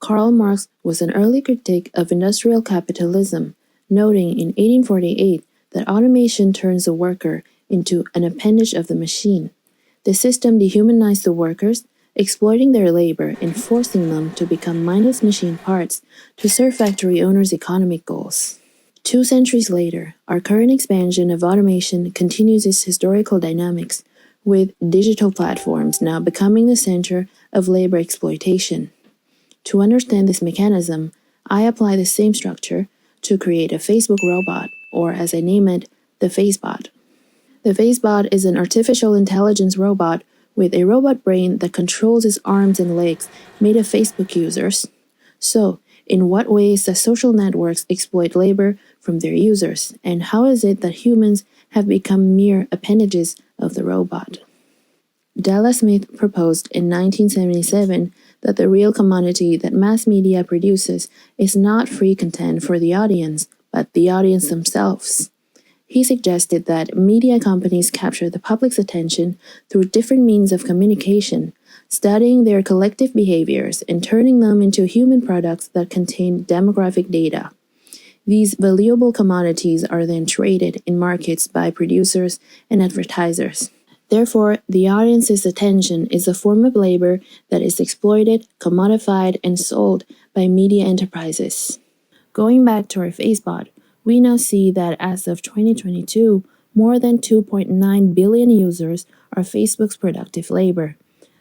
Karl Marx was an early critic of industrial capitalism, noting in 1848 that automation turns the worker into an appendage of the machine. The system dehumanized the workers, exploiting their labor and forcing them to become mindless machine parts to serve factory owners' economic goals. 2 centuries later, our current expansion of automation continues its historical dynamics, with digital platforms now becoming the center of labor exploitation. To understand this mechanism, I apply the same structure to create a Facebook robot, or as I name it, the FaceBot. The FaceBot is an artificial intelligence robot with a robot brain that controls its arms and legs made of Facebook users. So, in what ways does social networks exploit labor from their users, and how is it that humans have become mere appendages of the robot? Della Smith proposed in 1977 that the real commodity that mass media produces is not free content for the audience, but the audience themselves. He suggested that media companies capture the public's attention through different means of communication, studying their collective behaviors and turning them into human products that contain demographic data. These valuable commodities are then traded in markets by producers and advertisers. Therefore, the audience's attention is a form of labor that is exploited, commodified, and sold by media enterprises. Going back to our FaceBot, we now see that as of 2022, more than 2.9 billion users are Facebook's productive labor.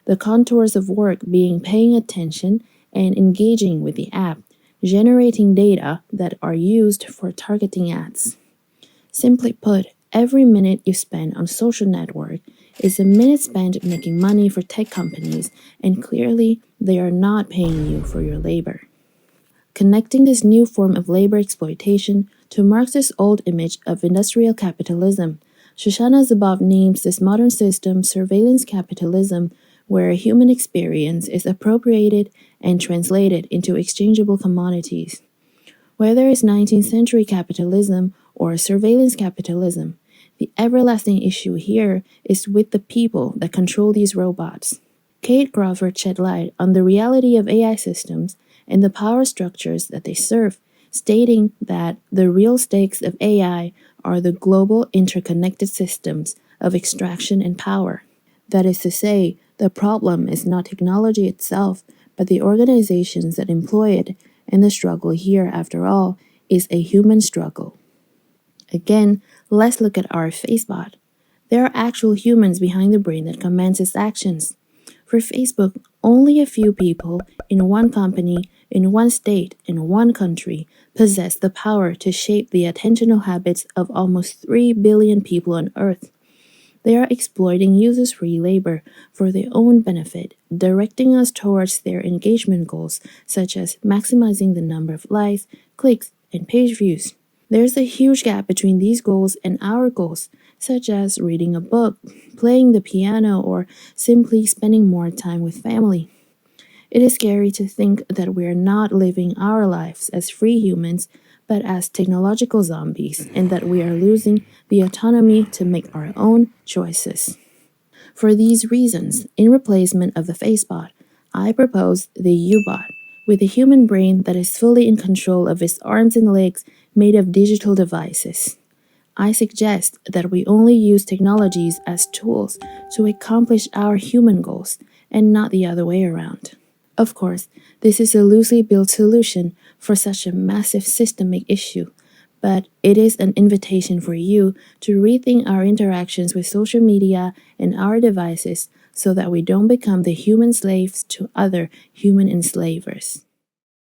The contours of work being paying attention and engaging with the app, generating data that are used for targeting ads. Simply put, every minute you spend on social network is a minute spent making money for tech companies, and clearly they are not paying you for your labor. Connecting this new form of labor exploitation to Marx's old image of industrial capitalism, Shoshana Zuboff names this modern system surveillance capitalism, where human experience is appropriated and translated into exchangeable commodities. Whether it's 19th century capitalism or surveillance capitalism, the everlasting issue here is with the people that control these robots. Kate Crawford shed light on the reality of AI systems and the power structures that they serve, stating that the real stakes of AI are the global interconnected systems of extraction and power. That is to say, the problem is not technology itself, but the organizations that employ it, and the struggle here, after all, is a human struggle. Again, let's look at our FaceBot. There are actual humans behind the brain that commands its actions. For Facebook, only a few people in one company, in one state, in one country possess the power to shape the attentional habits of almost 3 billion people on Earth. They are exploiting users' free labor for their own benefit, directing us towards their engagement goals, such as maximizing the number of likes, clicks, and page views. There's a huge gap between these goals and our goals, such as reading a book, playing the piano, or simply spending more time with family. It is scary to think that we are not living our lives as free humans, but as technological zombies, and that we are losing the autonomy to make our own choices. For these reasons, in replacement of the FaceBot, I propose the U-Bot, with a human brain that is fully in control of its arms and legs made of digital devices. I suggest that we only use technologies as tools to accomplish our human goals, and not the other way around. Of course, this is a loosely built solution for such a massive systemic issue, but it is an invitation for you to rethink our interactions with social media and our devices so that we don't become the human slaves to other human enslavers.